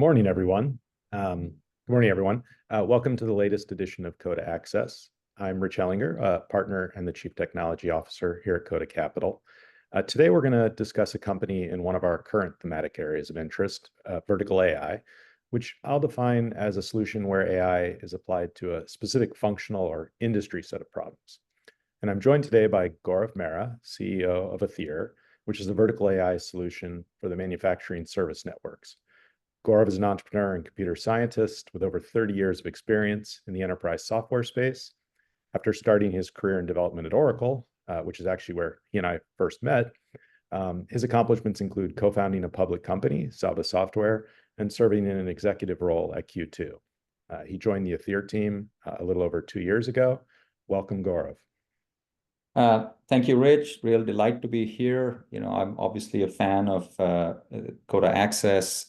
Morning, everyone. Good morning, everyone. Welcome to the latest edition of Coda Access. I'm Rich Hellinger, a partner and the Chief Technology Officer here at Coda Capital. Today, we're going to discuss a company in one of our current thematic areas of interest, vertical AI, which I'll define as a solution where AI is applied to a specific functional or industry set of problems. And I'm joined today by Gaurav Mehra, CEO of Aether, which is a vertical AI solution for the manufacturing service networks. Gaurav is an entrepreneur and computer scientist with over 30 years of experience in the enterprise software space. After starting his career in development at Oracle, which is actually where he and I first met, his accomplishments include co-founding a public company, Salva Software, and serving in an executive role at Q2. He joined the Aether team a little over 2 years ago. Welcome, Gaurav. Thank you, Rich. Real delight to be here. I'm obviously a fan of Coda Access.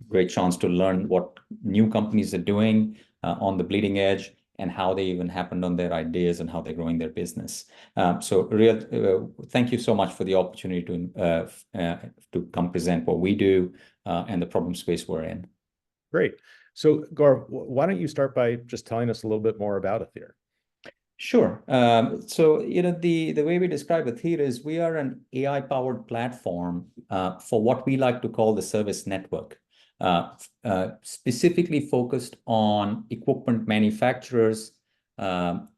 Great chance to learn what new companies are doing on the bleeding edge and how they even happened on their ideas and how they're growing their business. Thank you so much for the opportunity to come present what we do and the problem space we're in. Great. So, Gaurav, why don't you start by just telling us a little bit more about Aether? Sure. The way we describe Aether is we are an AI-powered platform for what we like to call the service network, specifically focused on equipment manufacturers and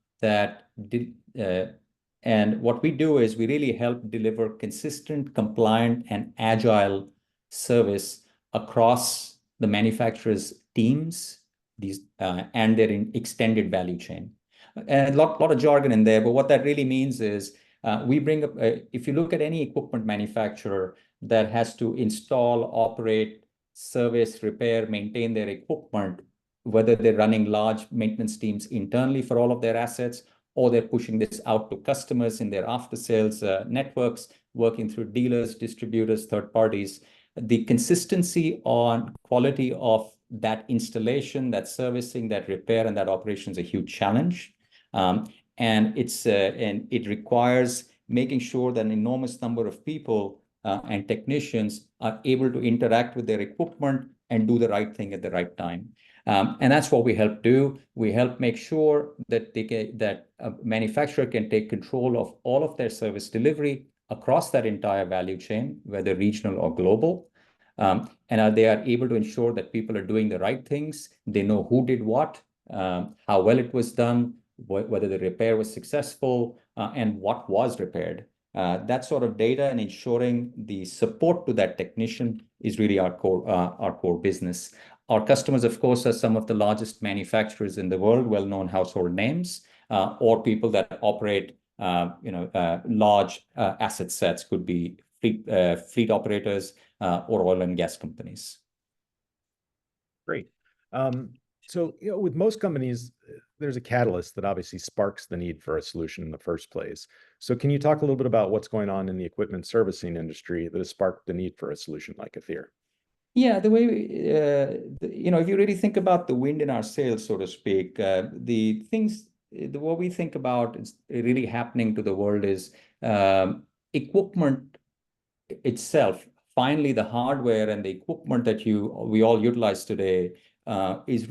what we do is we really help deliver consistent, compliant, and agile service across the manufacturers' teams and their extended value chain. And a lot of jargon in there, but what that really means is we bring up, if you look at any equipment manufacturer that has to install, operate, service, repair, maintain their equipment, whether they're running large maintenance teams internally for all of their assets, or they're pushing this out to customers in their after-sales networks, working through dealers, distributors, third parties, the consistency on quality of that installation, that servicing, that repair, and that operation is a huge challenge. And it requires making sure that an enormous number of people and technicians are able to interact with their equipment and do the right thing at the right time. And that's what we help do. We help make sure that a manufacturer can take control of all of their service delivery across that entire value chain, whether regional or global. And they are able to ensure that people are doing the right things. They know who did what, how well it was done, whether the repair was successful, and what was repaired. That sort of data and ensuring the support to that technician is really our core business. Our customers, of course, are some of the largest manufacturers in the world, well-known household names, or people that operate large asset sets, could be fleet operators or oil and gas companies. Great. So, with most companies, there's a catalyst that obviously sparks the need for a solution in the first place. So can you talk a little bit about what's going on in the equipment servicing industry that has sparked the need for a solution like Aether? Yeah, the way, if you really think about the wind in our sails, so to speak, what we think about is really happening to the world is equipment itself. Finally, the hardware and the equipment that we all utilize today is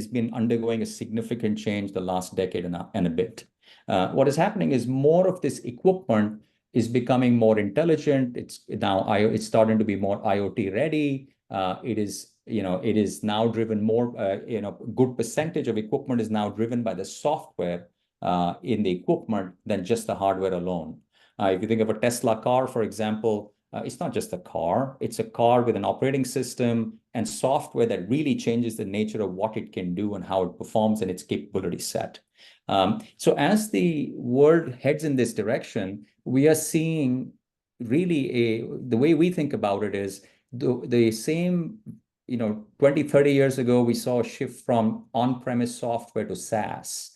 been undergoing a significant change the last decade and a bit. What is happening is more of this equipment is becoming more intelligent. It's starting to be more IoT ready. It is now driven more. Good percentage of equipment is now driven by the software in the equipment than just the hardware alone. If you think of a Tesla car, for example, it's not just a car. It's a car with an operating system and software that really changes the nature of what it can do and how it performs and its capability set. So as the world heads in this direction, we are seeing really the way we think about it is the same, 20, 30 years ago, we saw a shift from on-premise software to SaaS,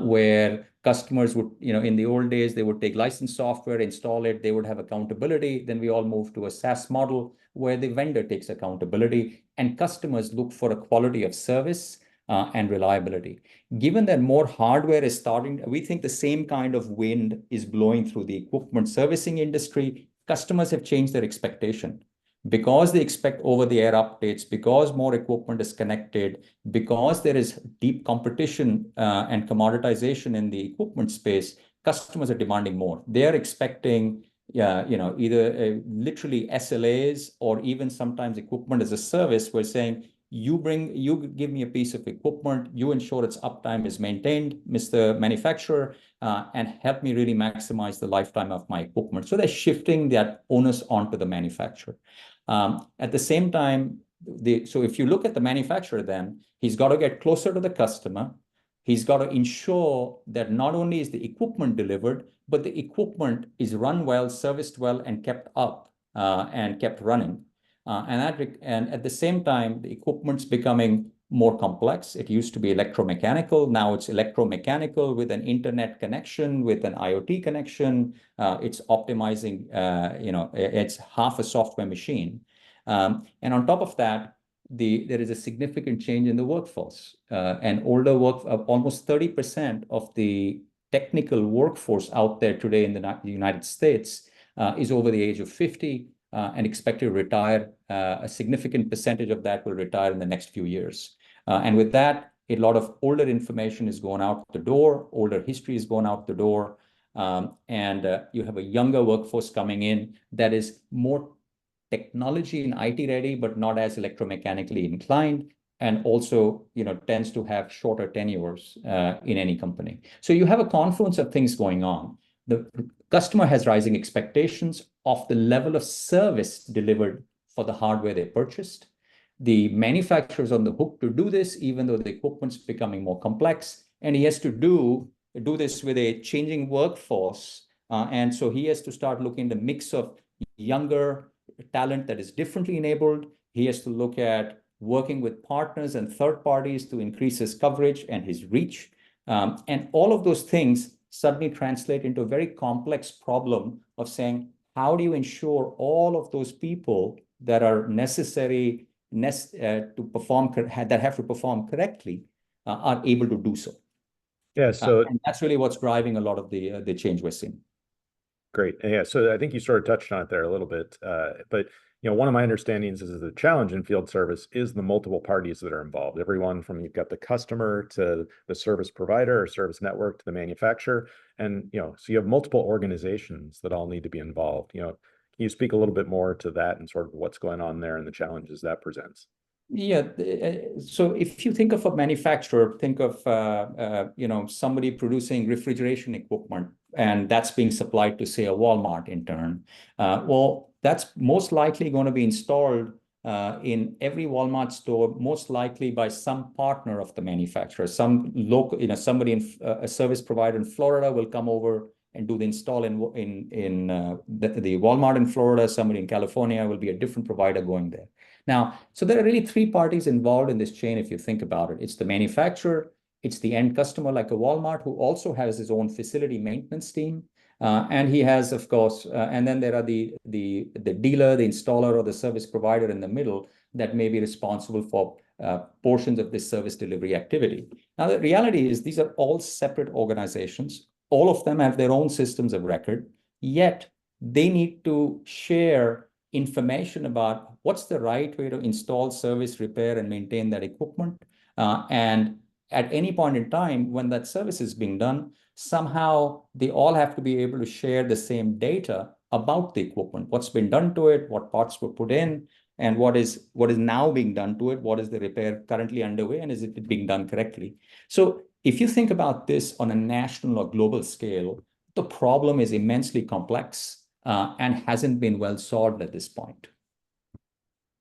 where customers would, in the old days, they would take licensed software, install it, they would have accountability. Then we all moved to a SaaS model where the vendor takes accountability and customers look for a quality of service and reliability. Given that more hardware is starting, we think the same kind of wind is blowing through the equipment servicing industry. Customers have changed their expectation. because they expect over-the-air updates, because more equipment is connected, because there is deep competition and commoditization in the equipment space, customers are demanding more. They're expecting either literally SLAs or even sometimes equipment as a service. We're saying, you give me a piece of equipment, you ensure its uptime is maintained, Mr. Manufacturer, and help me really maximize the lifetime of my equipment. So they're shifting that onus onto the manufacturer. At the same time, so if you look at the manufacturer, then he's got to get closer to the customer. He's got to ensure that not only is the equipment delivered, but the equipment is run well, serviced well, and kept up and kept running. And at the same time, the equipment's becoming more complex. It used to be electromechanical. Now it's electromechanical with an internet connection, with an IoT connection. It's optimizing, it's half a software machine. And on top of that, there is a significant change in the workforce. And almost 30% of the technical workforce out there today in the United States is over the age of 50 and expect to retire. A significant percentage of that will retire in the next few years. And with that, a lot of older information is going out the door, older history is going out the door, and you have a younger workforce coming in that is more technology and IT ready, but not as electromechanically inclined, and also tends to have shorter tenures in any company. So you have a confluence of things going on. The customer has rising expectations of the level of service delivered for the hardware they purchased. The manufacturer is on the hook to do this, even though the equipment's becoming more complex, and he has to do this with a changing workforce. And so he has to start looking at the mix of younger talent that is differently enabled. He has to look at working with partners and third parties to increase his coverage and his reach. And all of those things suddenly translate into a very complex problem of saying, how do you ensure all of those people that are necessary to perform, that have to perform correctly, are able to do so? Yeah, so and that's really what's driving a lot of the change we're seeing. great. Yeah, so I think you sort of touched on it there a little bit, but one of my understandings is the challenge in field service is the multiple parties that are involved. Everyone from you've got the customer to the service provider or service network to the manufacturer, and so you have multiple organizations that all need to be involved. Can you speak a little bit more to that and sort of what's going on there and the challenges that presents? Yeah. So if you think of a manufacturer, think of somebody producing refrigeration equipment, and that's being supplied to, say, a Walmart in turn. Well, that's most likely going to be installed in every Walmart store, most likely by some partner of the manufacturer. Some local, somebody in a service provider in Florida will come over and do the install in the Walmart in Florida. Somebody in California will be a different provider going there. Now, so there are really three parties involved in this chain, if you think about it. It's the manufacturer, it's the end customer, like a Walmart, who also has his own facility maintenance team. And he has, of course, and then there are the dealer, the installer, or the service provider in the middle that may be responsible for portions of this service delivery activity. Now, the reality is these are all separate organizations. All of them have their own systems of record, yet they need to share information about what's the right way to install, service, repair, and maintain that equipment. And at any point in time, when that service is being done, somehow they all have to be able to share the same data about the equipment, what's been done to it, what parts were put in, and what is now being done to it, what is the repair currently underway, and is it being done correctly? So if you think about this on a national or global scale, the problem is immensely complex and hasn't been well solved at this point.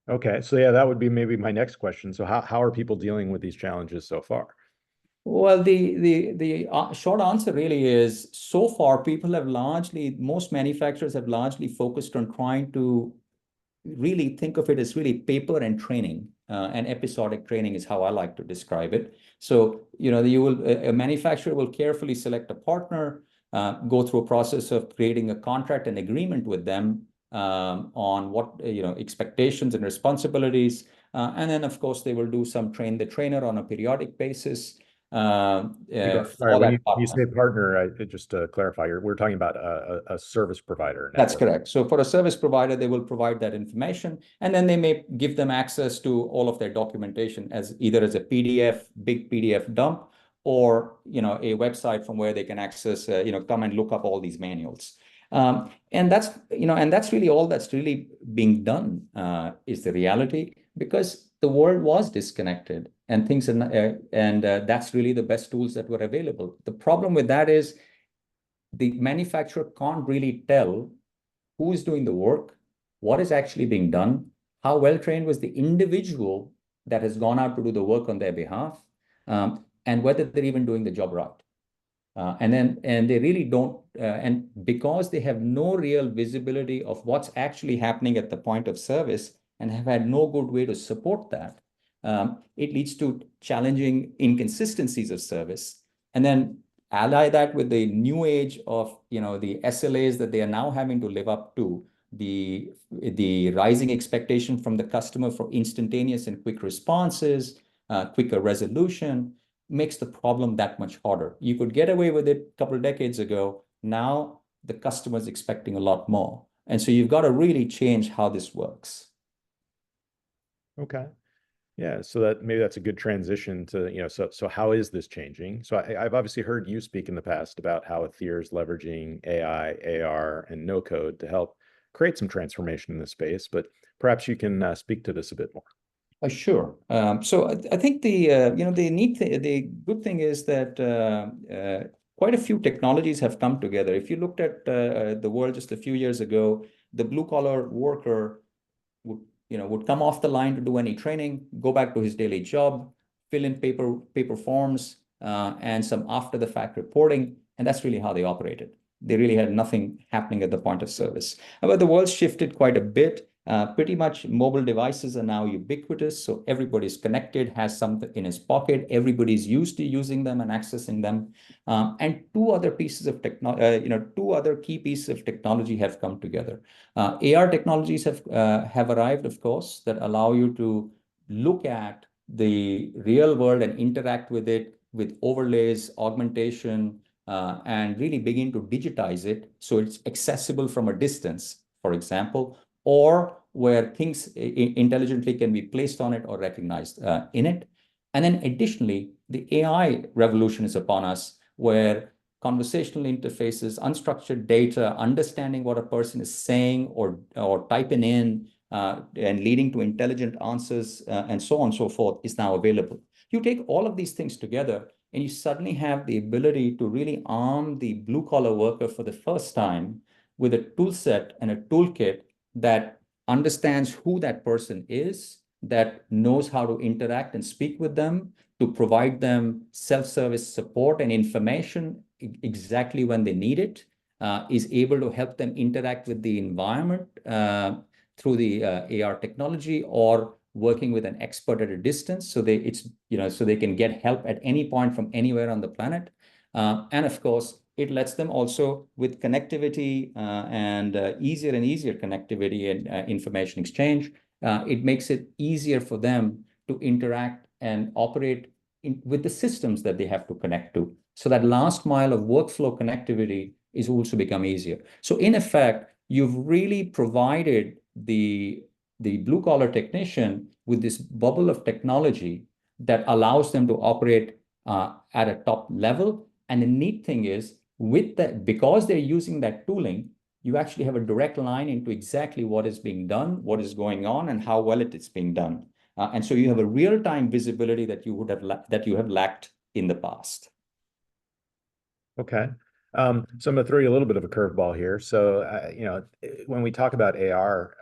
Okay, so yeah, that would be maybe my next question. So how are people dealing with these challenges so far? Well, the short answer really is, so far, most manufacturers have largely focused on trying to really think of it as really paper and training, and episodic training is how I like to describe it. So, a manufacturer will carefully select a partner, go through a process of creating a contract and agreement with them on what, expectations and responsibilities. And then, of course, they will do some train the trainer on a periodic basis. Sorry, for when that you partner. say partner, just to clarify, we're talking about a service provider That's network. correct. So for a service provider, they will provide that information, and then they may give them access to all of their documentation as either as a PDF, big PDF dump, or a website from where they can access, come and look up all these manuals. And that's really all that's really being done, is the reality, because the world was disconnected and things are, and that's really the best tools that were available. The problem with that is the manufacturer can't really tell who is doing the work, what is actually being done, how well trained was the individual that has gone out to do the work on their behalf, and whether they're even doing the job right. And they really don't, and because they have no real visibility of what's actually happening at the point of service and have had no good way to support that, it leads to challenging inconsistencies of service. And then ally that with the new age of the SLAs that they are now having to live up to, the rising expectation from the customer for instantaneous and quick responses, quicker resolution, makes the problem that much harder. You could get away with it a couple of decades ago. Now the customer's expecting a lot more. And so you've got to really change how this works. Okay. Yeah, so that maybe that's a good transition to, so how is this changing? So I've obviously heard you speak in the past about how Aether is leveraging AI, AR, and no code to help create some transformation in the space, but perhaps you can speak to this a bit more. Sure. So I think the good thing is that quite a few technologies have come together. If you looked at the world just a few years ago, the blue collar worker would come off the line to do any training, go back to his daily job, fill in paper forms, and some after the fact reporting, and that's really how they operated. They really had nothing happening at the point of service. However, the world shifted quite a bit. Pretty much mobile devices are now ubiquitous, so everybody's connected, has something in his pocket. Everybody's used to using them and accessing them. And two other key pieces of technology have come together. AR technologies have arrived, of course, that allow you to look at the real world and interact with it with overlays, augmentation, and really begin to digitize it so it's accessible from a distance, for example, or where things intelligently can be placed on it or recognized in it. And then additionally, the AI revolution is upon us, where conversational interfaces, unstructured data, understanding what a person is saying or typing in, and leading to intelligent answers, and so on and so forth, is now available. You take all of these things together, and you suddenly have the ability to really arm the blue-collar worker for the first time with a tool set and a toolkit that understands who that person is, that knows how to interact and speak with them, to provide them self-service support and information exactly when they need it, is able to help them interact with the environment through the AR technology, or working with an expert at a distance, so they can get help at any point from anywhere on the planet. And of course, it lets them also with connectivity and easier and easier connectivity and information exchange. It makes it easier for them to interact and operate with the systems that they have to connect to. So that last mile of workflow connectivity is also become easier. So in effect, you've really provided the blue collar technician with this bubble of technology that allows them to operate at a top level. And the neat thing is, with that, because they're using that tooling, you actually have a direct line into exactly what is being done, what is going on, and how well it is being done. And so you have a real-time visibility that you have lacked in the past. Okay. So I'm going to throw you a little bit of a curveball here. So, when we talk about AR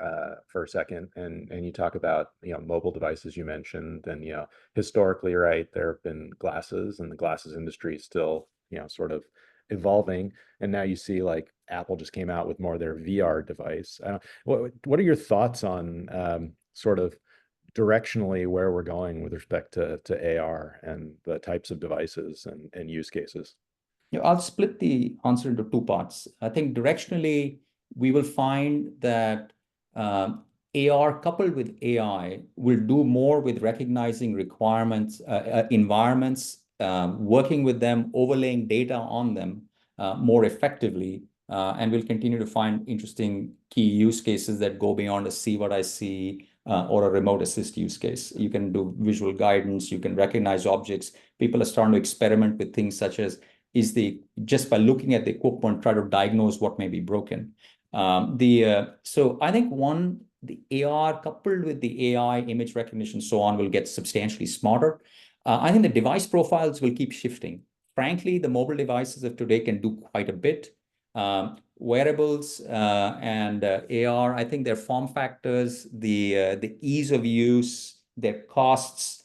for a second, and you talk about mobile devices, you mentioned, and historically, right, there have been glasses, and the glasses industry is still sort of evolving. And now you see like Apple just came out with more of their VR device. What are your thoughts on sort of directionally where we're going with respect to AR and the types of devices and use cases? I'll split the answer into two parts. I think directionally, we will find that AR coupled with AI will do more with recognizing requirements, environments, working with them, overlaying data on them more effectively. And we'll continue to find interesting key use cases that go beyond a see what I see or a remote assist use case. You can do visual guidance, you can recognize objects. People are starting to experiment with things such as just by looking at the equipment, try to diagnose what may be broken. So I think the AR coupled with the AI image recognition, so on, will get substantially smarter. I think the device profiles will keep shifting. Frankly, the mobile devices of today can do quite a bit. Wearables and AR, I think their form factors, the ease of use, their costs,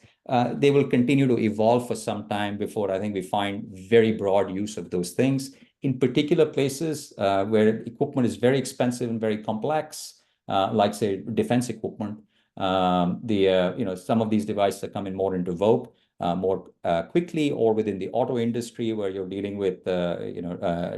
they will continue to evolve for some time before I think we find very broad use of those things. In particular places where equipment is very expensive and very complex, like say defense equipment, some of these devices are coming more into vogue more quickly, or within the auto industry where you're dealing with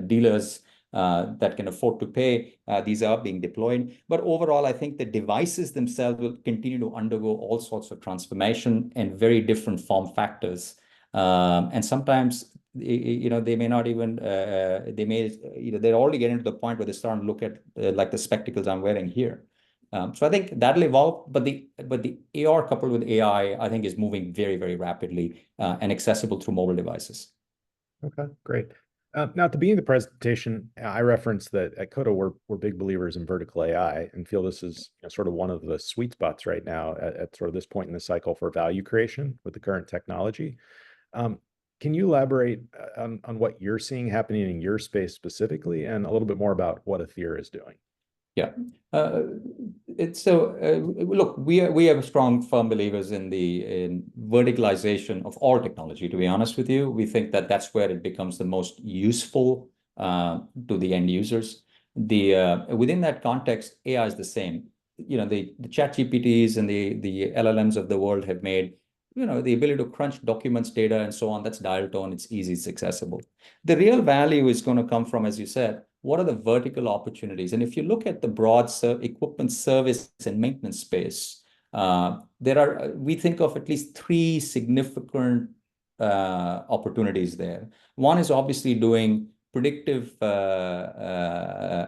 dealers that can afford to pay. These are being deployed. But overall, I think the devices themselves will continue to undergo all sorts of transformation and very different form factors. And sometimes they may not even they're already getting to the point where they start to look at like the spectacles I'm wearing here. So I think that'll evolve, but the AR coupled with AI, I think, is moving very, very rapidly and accessible through mobile devices. Okay, great. Now, at the beginning of the presentation, I referenced that at Coda, we're big believers in vertical AI and feel this is sort of one of the sweet spots right now at sort of this point in the cycle for value creation with the current technology. Can you elaborate on what you're seeing happening in your space specifically, and a little bit more about what Athir is doing? Yeah. Look, we are strong, firm believers in verticalization of all technology, to be honest with you. We think that that's where it becomes the most useful to the end users. Within that context, AI is the same. The ChatGPTs and the LLMs of the world have made the ability to crunch documents, data, and so on. That's dial tone, it's easy, it's accessible. The real value is going to come from, as you said, what are the vertical opportunities? And if you look at the broad equipment service and maintenance space, we think of at least three significant opportunities there. One is obviously doing predictive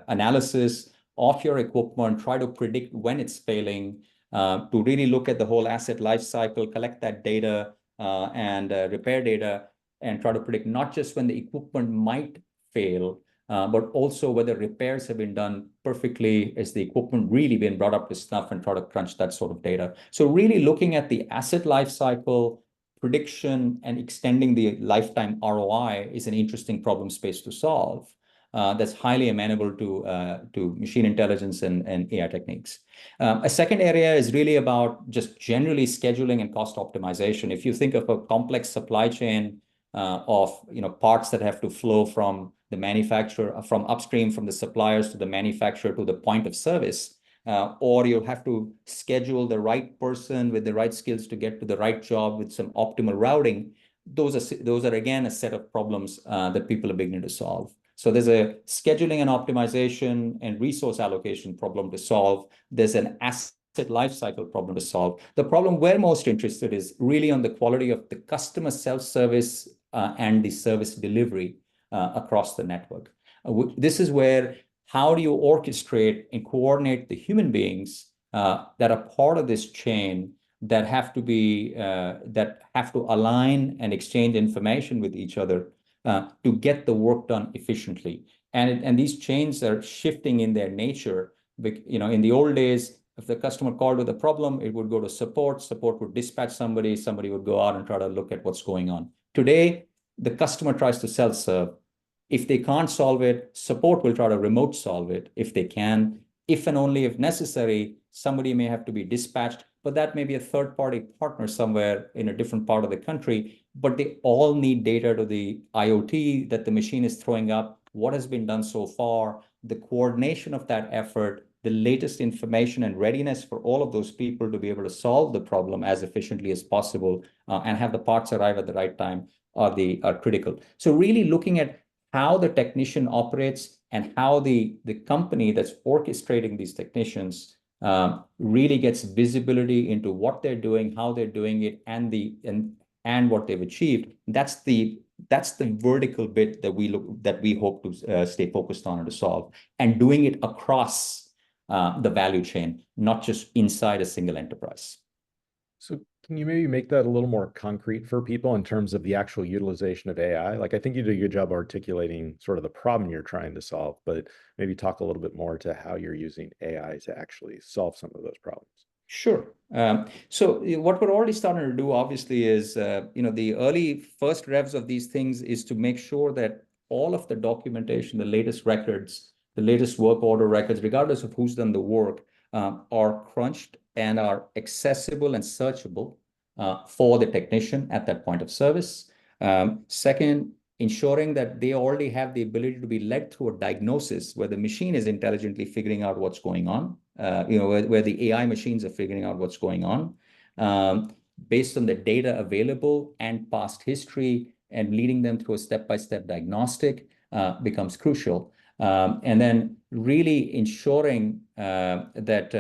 analysis of your equipment, try to predict when it's failing, to really look at the whole asset life cycle, collect that data and repair data, and try to predict not just when the equipment might fail, but also whether repairs have been done perfectly, is the equipment really been brought up to snuff, and try to crunch that sort of data. So really looking at the asset life cycle, prediction, and extending the lifetime ROI is an interesting problem space to solve. That's highly amenable to machine intelligence and AI techniques. A second area is really about just generally scheduling and cost optimization. If you think of a complex supply chain of parts that have to flow from the manufacturer, from upstream, from the suppliers to the manufacturer to the point of service, or you'll have to schedule the right person with the right skills to get to the right job with some optimal routing. Those are again a set of problems that people are beginning to solve. So there's a scheduling and optimization and resource allocation problem to solve. There's an asset lifecycle problem to solve. The problem we're most interested is really on the quality of the customer self-service and the service delivery across the network. This is where, how do you orchestrate and coordinate the human beings that are part of this chain, that have to align and exchange information with each other to get the work done efficiently. And these chains are shifting in their nature. In the old days, if the customer called with a problem, it would go to support. Support would dispatch somebody. Somebody would go out and try to look at what's going on. Today, the customer tries to self-serve. If they can't solve it, support will try to remote solve it if they can. If and only if necessary, somebody may have to be dispatched, but that may be a third-party partner somewhere in a different part of the country. But they all need data to the IoT that the machine is throwing up, what has been done so far, the coordination of that effort, the latest information and readiness for all of those people to be able to solve the problem as efficiently as possible and have the parts arrive at the right time are critical. So really looking at how the technician operates and how the company that's orchestrating these technicians really gets visibility into what they're doing, how they're doing it, and and what they've achieved. That's the vertical bit that we hope to stay focused on and to solve, and doing it across the value chain, not just inside a single enterprise. So can you maybe make that a little more concrete for people in terms of the actual utilization of AI? Like, I think you did a good job articulating sort of the problem you're trying to solve, but maybe talk a little bit more to how you're using AI to actually solve some of those problems. Sure. So what we're already starting to do, obviously, is the early first revs of these things is to make sure that all of the documentation, the latest records, the latest work order records, regardless of who's done the work, are crunched and are accessible and searchable for the technician at that point of service. Second, ensuring that they already have the ability to be led through a diagnosis where the machine is intelligently figuring out what's going on, where the AI machines are figuring out what's going on, based on the data available and past history, and leading them through a step-by-step diagnostic becomes crucial. And then really ensuring that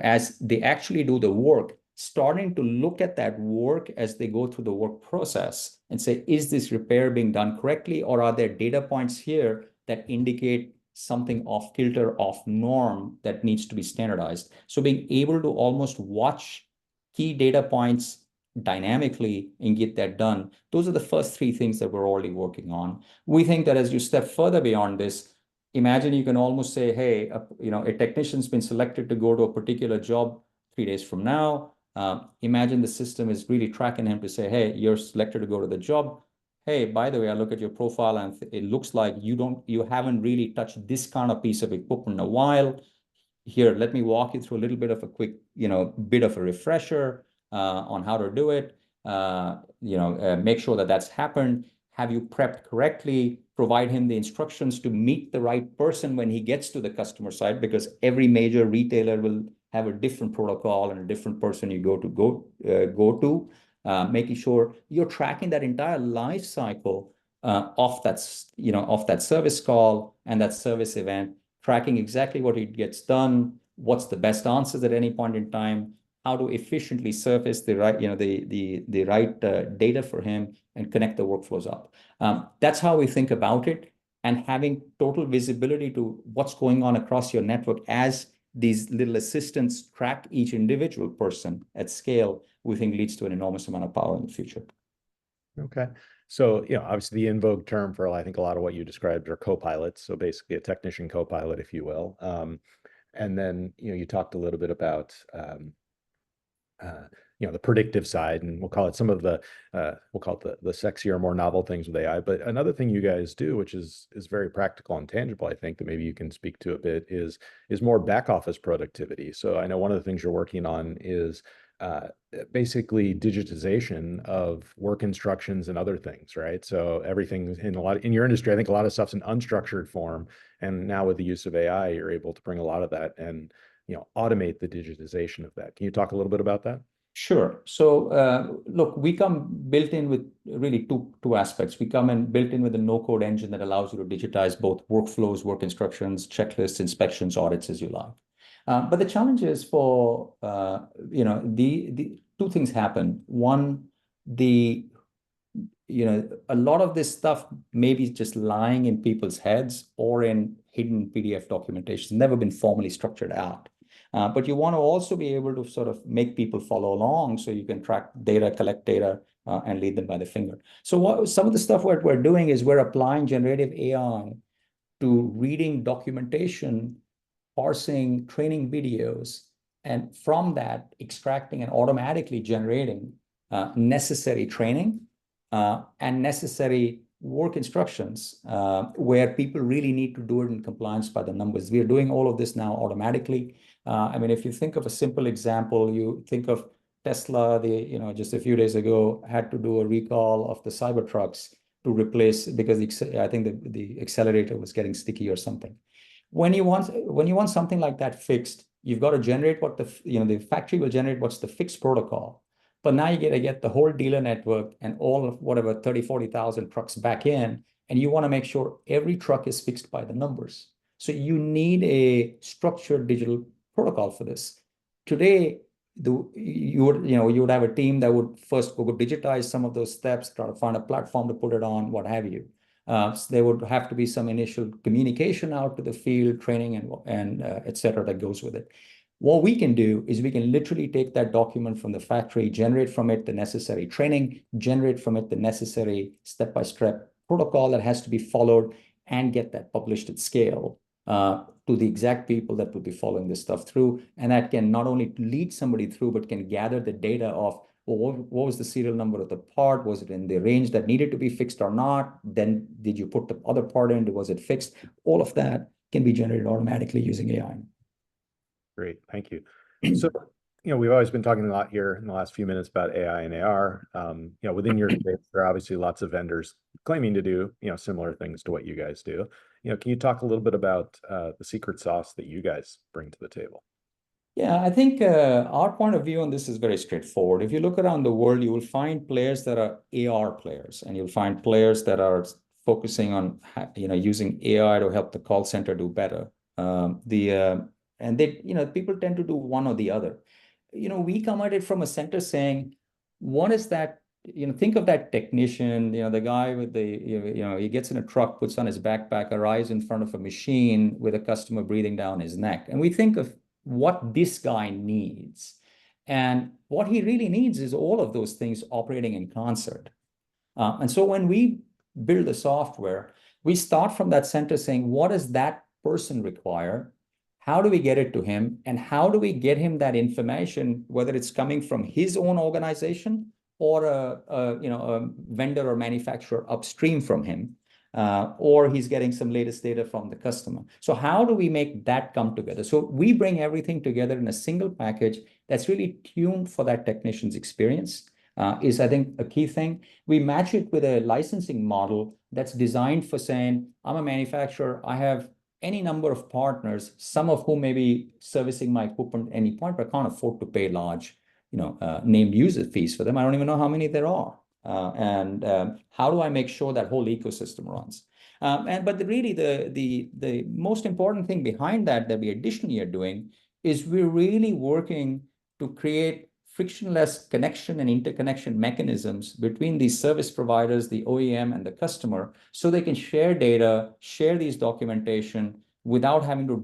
as they actually do the work, starting to look at that work as they go through the work process and say, is this repair being done correctly, or are there data points here that indicate something off kilter, off norm that needs to be standardized? So being able to almost watch key data points dynamically and get that done. Those are the first three things that we're already working on. We think that as you step further beyond this, imagine you can almost say, hey, a technician's been selected to go to a particular job 3 days from now. Imagine the system is really tracking him to say, hey, you're selected to go to the job. Hey, by the way, I look at your profile and it looks like you haven't really touched this kind of piece of equipment in a while. Here, let me walk you through a little bit of a quick, bit of a refresher on how to do it. Make sure that that's happened. Have you prepped correctly? Provide him the instructions to meet the right person when he gets to the customer side, because every major retailer will have a different protocol and a different person you go to. Making sure you're tracking that entire life cycle of that service call and that service event, tracking exactly what it gets done, what's the best answers at any point in time, how to efficiently surface the right, the right data for him and connect the workflows up. That's how we think about it, and having total visibility to what's going on across your network as these little assistants track each individual person at scale, we think leads to an enormous amount of power in the future. Okay. So, obviously the in vogue term for, I think, a lot of what you described are co-pilots. So basically a technician co-pilot, if you will. And then, you talked a little bit about, the predictive side, and we'll call it the sexier, more novel things with AI. But another thing you guys do, which is very practical and tangible, I think that maybe you can speak to a bit, is more back office productivity. So I know one of the things you're working on is basically digitization of work instructions and other things, right? So everything in your industry, I think a lot of stuff's in unstructured form, and now with the use of AI, you're able to bring a lot of that and automate the digitization of that. Can you talk a little bit about that? Sure. So look, we come built in with really two aspects. We come in built in with a no-code engine that allows you to digitize both workflows, work instructions, checklists, inspections, audits, as you like. But the challenge is for the two things happen. One, a lot of this stuff may be just lying in people's heads or in hidden PDF documentation. It's never been formally structured out. But you want to also be able to sort of make people follow along so you can track data, collect data, and lead them by the finger. So some of the stuff what we're doing is we're applying generative AI to reading documentation, parsing training videos, and from that extracting and automatically generating necessary training and necessary work instructions where people really need to do it in compliance by the numbers. We are doing all of this now automatically. If you think of a simple example, you think of Tesla, just a few days ago had to do a recall of the Cybertrucks to replace, because I think the accelerator was getting sticky or something. When you want something like that fixed, you've got to generate what the factory will generate what's the fixed protocol. But now you got to get the whole dealer network and all of whatever 30, 40,000 trucks back in, and you want to make sure every truck is fixed by the numbers. So you need a structured digital protocol for this. Today, you would have a team that would first go digitize some of those steps, try to find a platform to put it on, what have you. So there would have to be some initial communication out to the field, training and et cetera that goes with it. What we can do is we can literally take that document from the factory, generate from it the necessary training, generate from it the necessary step-by-step protocol that has to be followed, and get that published at scale to the exact people that will be following this stuff through. And that can not only lead somebody through, but can gather the data of, well, what was the serial number of the part? Was it in the range that needed to be fixed or not? Then did you put the other part in? Was it fixed? All of that can be generated automatically using AI. Great, thank you. So, we've always been talking a lot here in the last few minutes about AI and AR. Within your space, there are obviously lots of vendors claiming to do, similar things to what you guys do. Can you talk a little bit about the secret sauce that you guys bring to the table? Yeah, I think our point of view on this is very straightforward. If you look around the world, you will find players that are AR players, and you'll find players that are focusing on using AI to help the call center do better. And people tend to do one or the other. We come at it from a center saying, what is that? Think of that technician, the guy with he gets in a truck, puts on his backpack, arrives in front of a machine with a customer breathing down his neck. And we think of what this guy needs. And what he really needs is all of those things operating in concert. And so when we build the software, we start from that center saying, what does that person require? How do we get it to him? And how do we get him that information, whether it's coming from his own organization or a vendor or manufacturer upstream from him, or he's getting some latest data from the customer. So how do we make that come together? So we bring everything together in a single package that's really tuned for that technician's experience, is, I think, a key thing. We match it with a licensing model that's designed for saying, I'm a manufacturer, I have any number of partners, some of whom may be servicing my equipment at any point, but I can't afford to pay large, named user fees for them. I don't even know how many there are. And how do I make sure that whole ecosystem runs? But really, the most important thing behind that we additionally are doing is we're really working to create frictionless connection and interconnection mechanisms between these service providers, the OEM, and the customer, so they can share data, share these documentation without having to,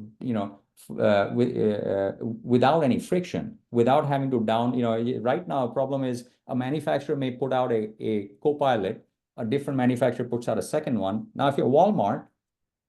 without any friction, without having to right now, a problem is a manufacturer may put out a Copilot, a different manufacturer puts out a second one. Now, if you're Walmart,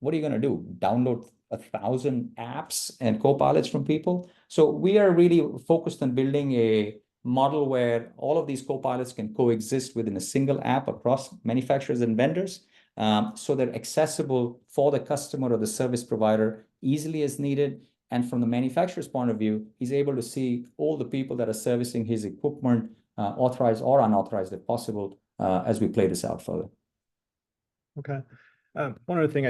what are you going to do? Download 1,000 apps and Copilots from people? So we are really focused on building a model where all of these Copilots can coexist within a single app across manufacturers and vendors, so they're accessible for the customer or the service provider easily as needed. And from the manufacturer's point of view, he's able to see all the people that are servicing his equipment, authorized or unauthorized if possible, as we play this out further. Okay. One other thing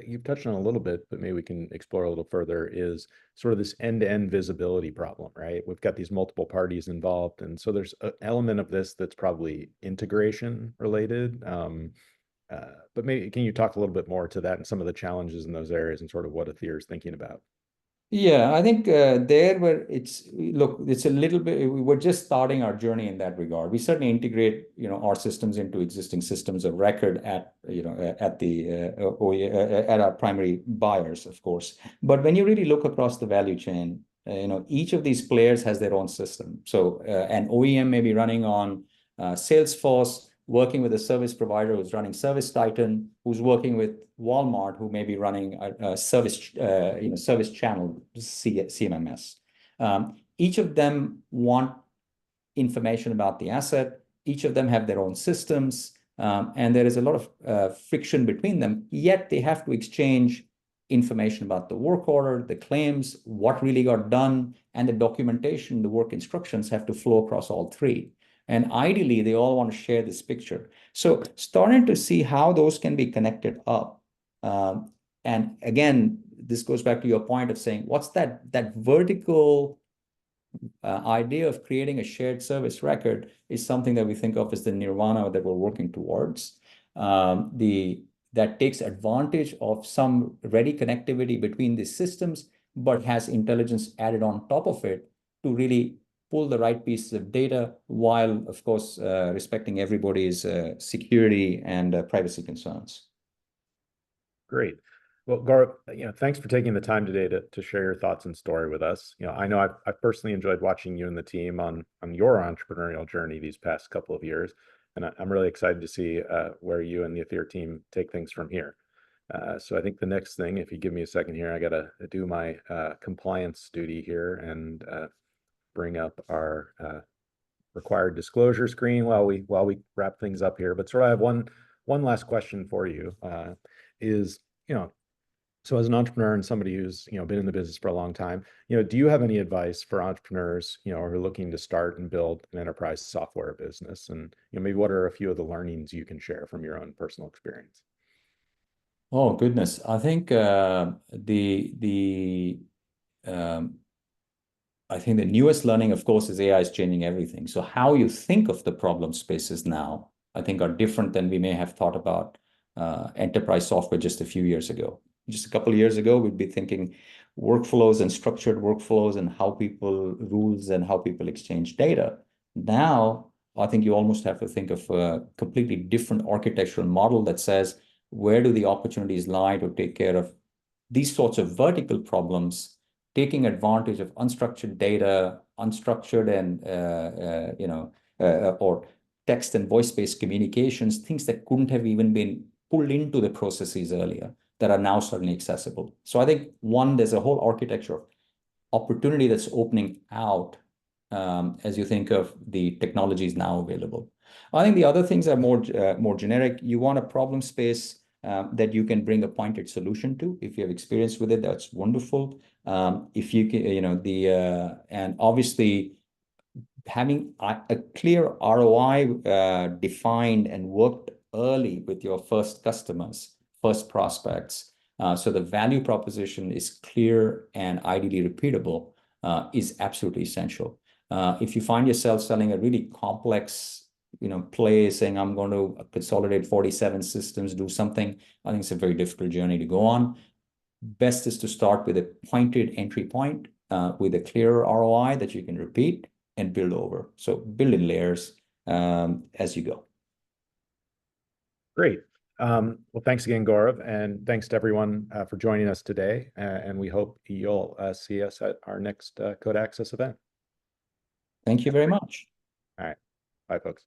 you've touched on a little bit, but maybe we can explore a little further, is sort of this end-to-end visibility problem, right? We've got these multiple parties involved, and so there's an element of this that's probably integration related. But maybe can you talk a little bit more to that and some of the challenges in those areas and sort of what Aether is thinking about? Yeah, I think it's a little bit, we're just starting our journey in that regard. We certainly integrate, our systems into existing systems of record at our primary buyers, of course. But when you really look across the value chain, each of these players has their own system. So an OEM may be running on Salesforce, working with a service provider who's running ServiceTitan, who's working with Walmart, who may be running a service channel CMMS. Each of them want information about the asset. Each of them have their own systems, and there is a lot of friction between them. Yet they have to exchange information about the work order, the claims, what really got done, and the documentation, the work instructions have to flow across all three. And ideally, they all want to share this picture. So starting to see how those can be connected up. And again, this goes back to your point of saying, what's that vertical idea of creating a shared service record is something that we think of as the nirvana that we're working towards. That takes advantage of some ready connectivity between these systems, but has intelligence added on top of it to really pull the right pieces of data while, of course, respecting everybody's security and privacy concerns. Great. Well, Gaurav, thanks for taking the time today to share your thoughts and story with us. I know I've personally enjoyed watching you and the team on your entrepreneurial journey these past couple of years, and I'm really excited to see where you and the Aether team take things from here. So I think the next thing, if you give me a second here, I got to do my compliance duty here and bring up our required disclosure screen while we wrap things up here. But sort of I have one last question for you. Is so as an entrepreneur and somebody who's been in the business for a long time, do you have any advice for entrepreneurs who are looking to start and build an enterprise software business? And maybe what are a few of the learnings you can share from your own personal experience? Oh goodness, I think I think the newest learning, of course, is AI is changing everything. So how you think of the problem spaces now, I think, are different than we may have thought about enterprise software just a few years ago. Just a couple of years ago, we'd be thinking workflows and structured workflows and how people rules and how people exchange data. Now, I think you almost have to think of a completely different architectural model that says, where do the opportunities lie to take care of these sorts of vertical problems, taking advantage of unstructured data, unstructured and or text and voice-based communications, things that couldn't have even been pulled into the processes earlier that are now suddenly accessible. So I think there's a whole architecture of opportunity that's opening out as you think of the technologies now available. I think the other things are more generic. You want a problem space that you can bring a pointed solution to. If you have experience with it, that's wonderful. If you can, and obviously having a clear ROI defined and worked early with your first customers, first prospects, so the value proposition is clear and ideally repeatable is absolutely essential. If you find yourself selling a really complex play, saying I'm going to consolidate 47 systems, do something, I think it's a very difficult journey to go on. Best is to start with a pointed entry point with a clear ROI that you can repeat and build over. So build in layers as you go. Great. Well, thanks again, Gaurav, and thanks to everyone for joining us today. And we hope you'll see us at our next Code Access event. Thank you very much. All right. Bye, folks.